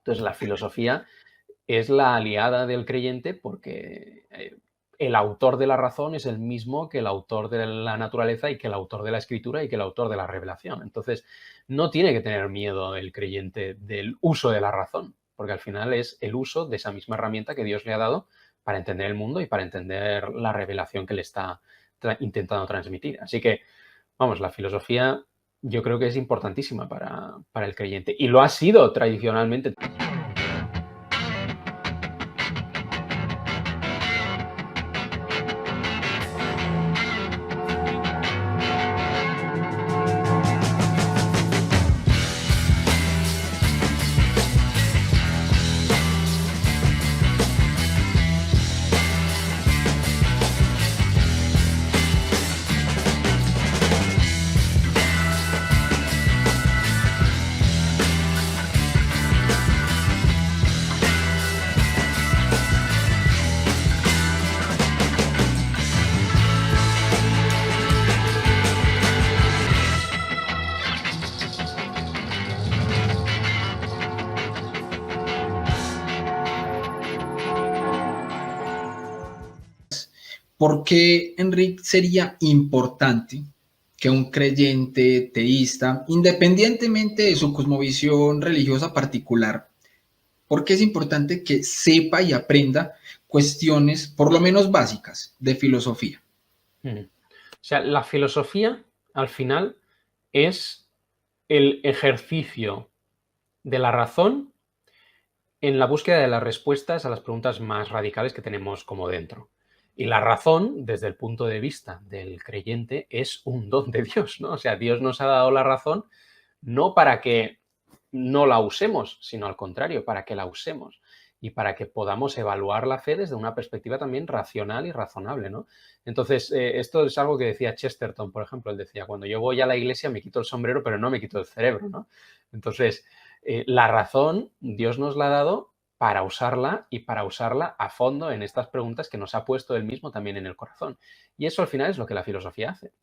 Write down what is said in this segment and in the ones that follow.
Entonces, la filosofía es la aliada del creyente porque el autor de la razón es el mismo que el autor de la naturaleza y que el autor de la escritura y que el autor de la revelación. Entonces, no tiene que tener miedo el creyente del uso de la razón, porque al final es el uso de esa misma herramienta que Dios le ha dado para entender el mundo y para entender la revelación que le está intentando transmitir. Así que, vamos, la filosofía yo creo que es importantísima para el creyente y lo ha sido tradicionalmente. ¿Por qué, Enrique, sería importante que un creyente teísta, independientemente de su cosmovisión religiosa particular, por qué es importante que sepa y aprenda cuestiones, por lo menos básicas, de filosofía? O sea, la filosofía, al final, es el ejercicio de la razón en la búsqueda de las respuestas a las preguntas más radicales que tenemos como dentro. Y la razón, desde el punto de vista del creyente, es un don de Dios, ¿no? O sea, Dios nos ha dado la razón no para que no la usemos, sino al contrario, para que la usemos y para que podamos evaluar la fe desde una perspectiva también racional y razonable, ¿no? Entonces, esto es algo que decía Chesterton, por ejemplo. Él decía, cuando yo voy a la iglesia me quito el sombrero, pero no me quito el cerebro, ¿no? Entonces, la razón Dios nos la ha dado para usarla y para usarla a fondo en estas preguntas que nos ha puesto Él mismo también en el corazón. Y eso al final es lo que la filosofía hace.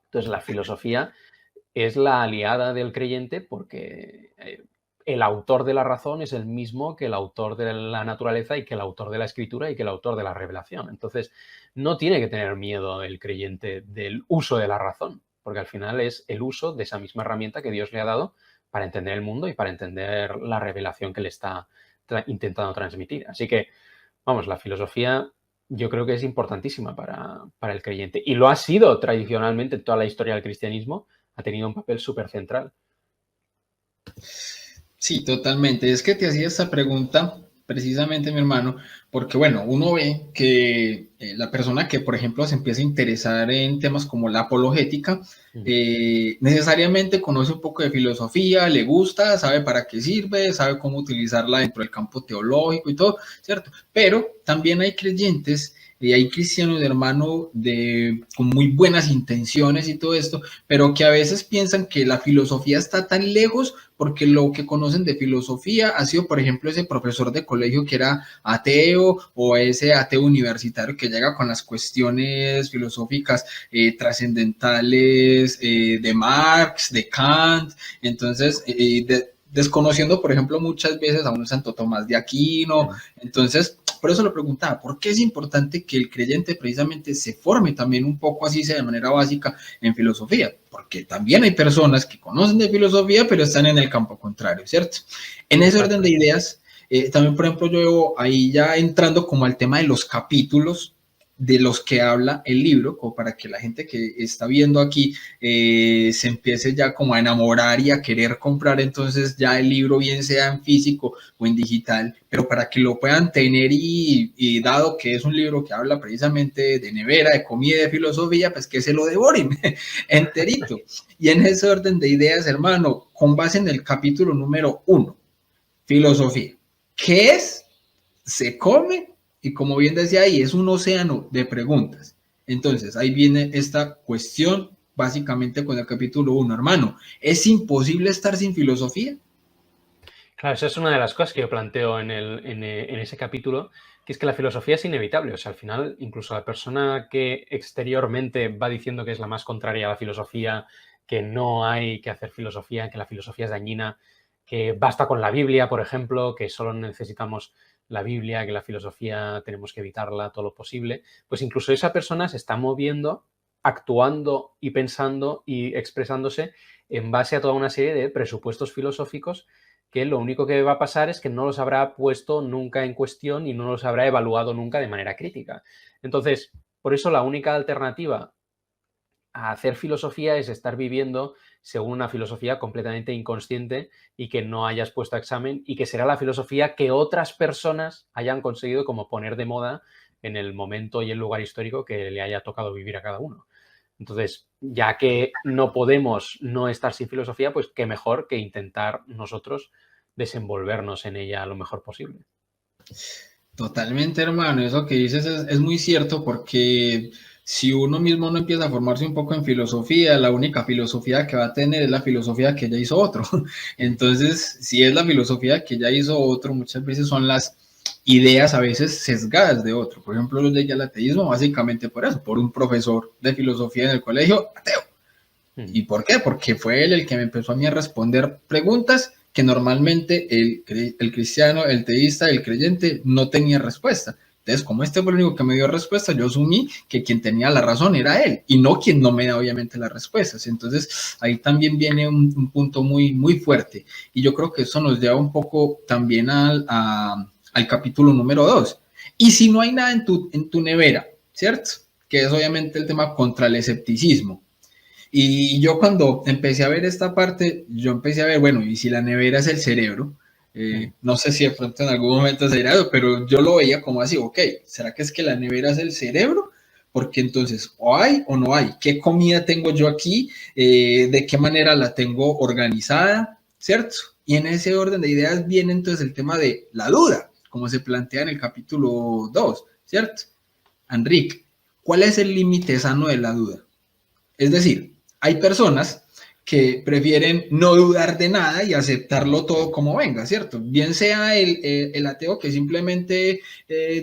Entonces, la filosofía es la aliada del creyente porque el autor de la razón es el mismo que el autor de la naturaleza y que el autor de la escritura y que el autor de la revelación. Entonces, no tiene que tener miedo el creyente del uso de la razón, porque al final es el uso de esa misma herramienta que Dios le ha dado para entender el mundo y para entender la revelación que le está intentando transmitir. Así que, vamos, la filosofía yo creo que es importantísima para el creyente y lo ha sido tradicionalmente en toda la historia del cristianismo. Ha tenido un papel súper central. Sí, totalmente. Es que te hacía esta pregunta precisamente, mi hermano, porque bueno, uno ve que la persona que, por ejemplo, se empieza a interesar en temas como la apologética, necesariamente conoce un poco de filosofía, le gusta, sabe para qué sirve, sabe cómo utilizarla dentro del campo teológico y todo, ¿cierto? Pero también hay creyentes y hay cristianos, hermano, con muy buenas intenciones y todo esto, pero que a veces piensan que la filosofía está tan lejos porque lo que conocen de filosofía ha sido, por ejemplo, ese profesor de colegio que era ateo o ese ateo universitario que llega con las cuestiones filosóficas trascendentales de Marx, de Kant. Entonces, desconociendo, por ejemplo, muchas veces a un Santo Tomás de Aquino. Entonces, por eso lo preguntaba, ¿por qué es importante que el creyente precisamente se forme también un poco, así sea de manera básica, en filosofía? Porque también hay personas que conocen de filosofía, pero están en el campo contrario, ¿cierto? En ese orden de ideas, también, por ejemplo, yo ahí ya entrando como al tema de los capítulos de los que habla el libro, como para que la gente que está viendo aquí se empiece ya como a enamorar y a querer comprar entonces ya el libro, bien sea en físico o en digital, pero para que lo puedan tener y dado que es un libro que habla precisamente de nevera, de comida y de filosofía, pues que se lo devoren enterito. Y en ese orden de ideas, hermano, con base en el capítulo número 1, filosofía. ¿Qué es? ¿Se come? Y como bien decía ahí, es un océano de preguntas. Entonces, ahí viene esta cuestión básicamente con el capítulo 1, hermano. ¿Es imposible estar sin filosofía? Claro, esa es una de las cosas que yo planteo en ese capítulo, que es que la filosofía es inevitable. O sea, al final, incluso la persona que exteriormente va diciendo que es la más contraria a la filosofía, que no hay que hacer filosofía, que la filosofía es dañina, que basta con la Biblia, por ejemplo, que solo necesitamos la Biblia, que la filosofía tenemos que evitarla todo lo posible, pues incluso esa persona se está moviendo, actuando y pensando y expresándose en base a toda una serie de presupuestos filosóficos que lo único que va a pasar es que no los habrá puesto nunca en cuestión y no los habrá evaluado nunca de manera crítica. Entonces, por eso la única alternativa a hacer filosofía es estar viviendo según una filosofía completamente inconsciente y que no hayas puesto a examen y que será la filosofía que otras personas hayan conseguido como poner de moda en el momento y el lugar histórico que le haya tocado vivir a cada uno. Entonces, ya que no podemos no estar sin filosofía, pues qué mejor que intentar nosotros desenvolvernos en ella lo mejor posible. Totalmente, hermano, eso que dices es muy cierto porque si uno mismo no empieza a formarse un poco en filosofía, la única filosofía que va a tener es la filosofía que ya hizo otro. Entonces, si es la filosofía que ya hizo otro, muchas veces son las ideas a veces sesgadas de otro. Por ejemplo, yo llegué al ateísmo básicamente por eso, por un profesor de filosofía en el colegio ateo. ¿Y por qué? Porque fue él el que me empezó a mí a responder preguntas que normalmente el cristiano, el teísta, el creyente no tenía respuesta. Entonces, como este fue el único que me dio respuesta, yo asumí que quien tenía la razón era él y no quien no me da obviamente las respuestas. Entonces, ahí también viene un punto muy, muy fuerte. Y yo creo que eso nos lleva un poco también al capítulo número 2. Y si no hay nada en tu nevera, ¿cierto? Que es obviamente el tema contra el escepticismo. Y yo cuando empecé a ver esta parte, yo empecé a ver, bueno, y si la nevera es el cerebro, no sé si de pronto en algún momento se dirá eso, pero yo lo veía como así, ok, ¿será que es que la nevera es el cerebro? Porque entonces o hay o no hay, ¿qué comida tengo yo aquí? ¿De qué manera la tengo organizada? ¿Cierto? Y en ese orden de ideas viene entonces el tema de la duda, como se plantea en el capítulo 2, ¿cierto? Enrique, ¿cuál es el límite sano de la duda? Es decir, hay personas que prefieren no dudar de nada y aceptarlo todo como venga, ¿cierto? Bien sea el ateo que simplemente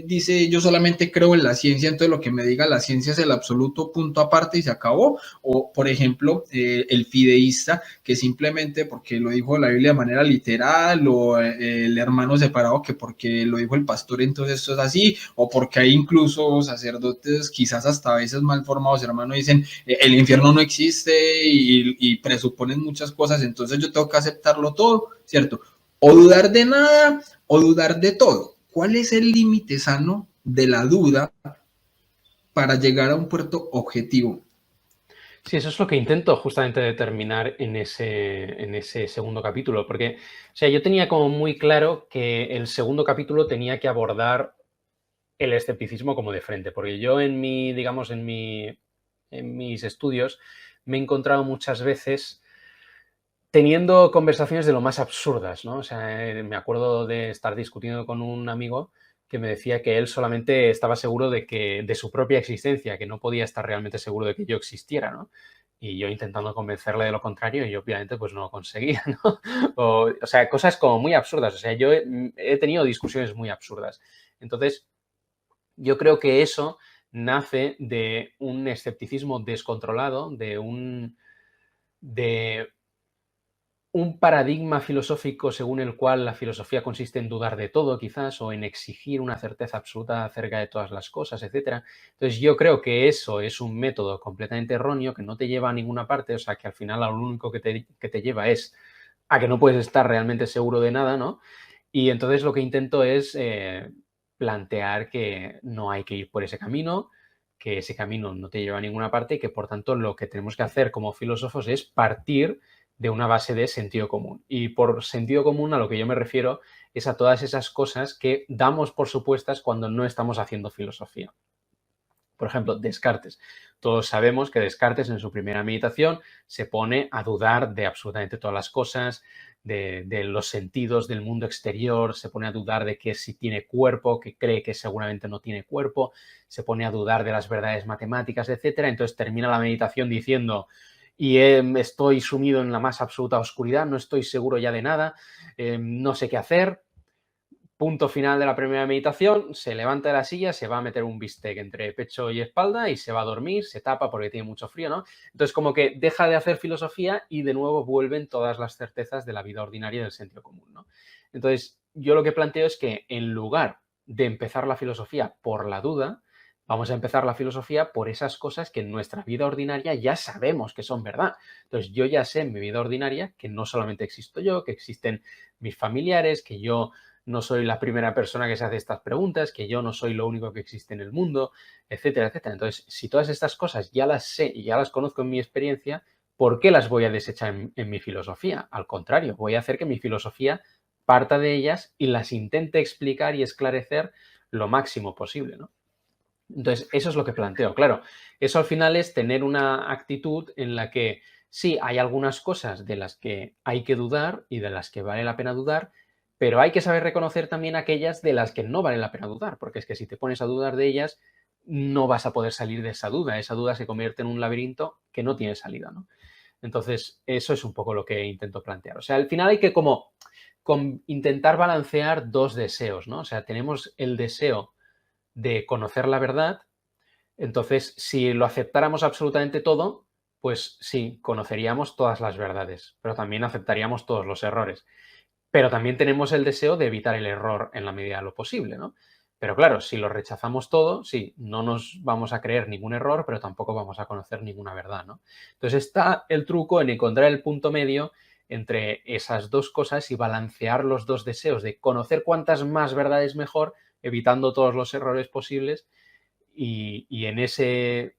dice yo solamente creo en la ciencia, entonces lo que me diga la ciencia es el absoluto punto aparte y se acabó, o por ejemplo el fideísta que simplemente porque lo dijo la Biblia de manera literal, o el hermano separado que porque lo dijo el pastor entonces esto es así, o porque hay incluso sacerdotes quizás hasta a veces mal formados, hermano, dicen el infierno no existe y presuponen muchas cosas, entonces yo tengo que aceptarlo todo, ¿cierto? O dudar de nada o dudar de todo. ¿Cuál es el límite sano de la duda para llegar a un puerto objetivo? Sí, eso es lo que intento justamente determinar en ese segundo capítulo, porque, o sea, yo tenía como muy claro que el segundo capítulo tenía que abordar el escepticismo como de frente, porque yo digamos, en mis estudios me he encontrado muchas veces teniendo conversaciones de lo más absurdas, ¿no? O sea, me acuerdo de estar discutiendo con un amigo que me decía que él solamente estaba seguro de su propia existencia, que no podía estar realmente seguro de que yo existiera, ¿no? Y yo intentando convencerle de lo contrario y obviamente pues no lo conseguía, ¿no? O sea, cosas como muy absurdas. O sea, yo he tenido discusiones muy absurdas. Entonces, yo creo que eso nace de un escepticismo descontrolado, de un paradigma filosófico según el cual la filosofía consiste en dudar de todo, quizás, o en exigir una certeza absoluta acerca de todas las cosas, etcétera. Entonces, yo creo que eso es un método completamente erróneo que no te lleva a ninguna parte, o sea, que al final lo único que te lleva es a que no puedes estar realmente seguro de nada, ¿no? Y entonces lo que intento es plantear que no hay que ir por ese camino, que ese camino no te lleva a ninguna parte y que por tanto lo que tenemos que hacer como filósofos es partir de una base de sentido común. Y por sentido común a lo que yo me refiero es a todas esas cosas que damos por supuestas cuando no estamos haciendo filosofía. Por ejemplo, Descartes. Todos sabemos que Descartes en su primera meditación se pone a dudar de absolutamente todas las cosas, de los sentidos del mundo exterior, se pone a dudar de que si tiene cuerpo, que cree que seguramente no tiene cuerpo, se pone a dudar de las verdades matemáticas, etcétera. Entonces termina la meditación diciendo y estoy sumido en la más absoluta oscuridad, no estoy seguro ya de nada, no sé qué hacer. punto final de la primera meditación, se levanta de la silla, se va a meter un bistec entre pecho y espalda y se va a dormir, se tapa porque tiene mucho frío, ¿no? Entonces, como que deja de hacer filosofía y de nuevo vuelven todas las certezas de la vida ordinaria y del sentido común, ¿no? Entonces, yo lo que planteo es que en lugar de empezar la filosofía por la duda, vamos a empezar la filosofía por esas cosas que en nuestra vida ordinaria ya sabemos que son verdad. Entonces, yo ya sé en mi vida ordinaria que no solamente existo yo, que existen mis familiares, que yo no soy la primera persona que se hace estas preguntas, que yo no soy lo único que existe en el mundo, etcétera, etcétera. Entonces, si todas estas cosas ya las sé y ya las conozco en mi experiencia, ¿por qué las voy a desechar en mi filosofía? Al contrario, voy a hacer que mi filosofía parta de ellas y las intente explicar y esclarecer lo máximo posible, ¿no? Entonces, eso es lo que planteo. Claro, eso al final es tener una actitud en la que sí, hay algunas cosas de las que hay que dudar y de las que vale la pena dudar, pero hay que saber reconocer también aquellas de las que no vale la pena dudar, porque es que si te pones a dudar de ellas, no vas a poder salir de esa duda. Esa duda se convierte en un laberinto que no tiene salida, ¿no? Entonces, eso es un poco lo que intento plantear. O sea, al final hay que como intentar balancear dos deseos, ¿no? O sea, tenemos el deseo de conocer la verdad. Entonces, si lo aceptáramos absolutamente todo, pues sí, conoceríamos todas las verdades, pero también aceptaríamos todos los errores. Pero también tenemos el deseo de evitar el error en la medida de lo posible, ¿no? Pero claro, si lo rechazamos todo, sí, no nos vamos a creer ningún error, pero tampoco vamos a conocer ninguna verdad, ¿no? Entonces está el truco en encontrar el punto medio entre esas dos cosas y balancear los dos deseos de conocer cuantas más verdades mejor, evitando todos los errores posibles y en ese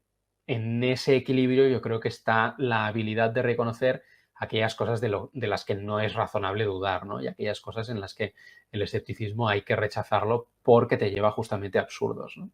equilibrio yo creo que está la habilidad de reconocer aquellas cosas de las que no es razonable dudar, ¿no? Y aquellas cosas en las que el escepticismo hay que rechazarlo porque te lleva justamente a absurdos, ¿no?